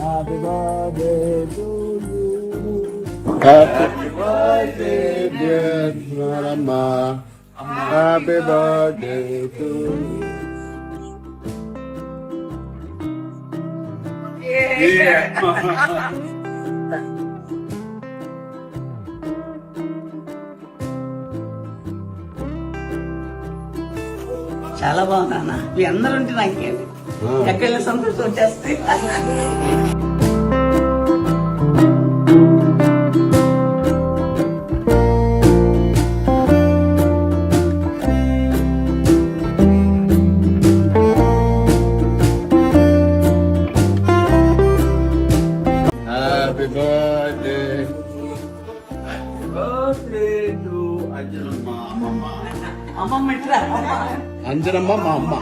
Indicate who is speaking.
Speaker 1: Happy birthday to you. Happy birthday, dear Rama. Happy birthday to you. Yeah.
Speaker 2: చాలా బాగుంది అన్న. మీ అందరూ ఉంటే నాకేంటి ఎక్కడ సంతోషం వచ్చేస్తే.
Speaker 1: Happy birthday. Happy birthday to Anjanamma, Mama.
Speaker 2: అమ్మమ్మ ఇట్రా.
Speaker 1: Anjanamma, Mama.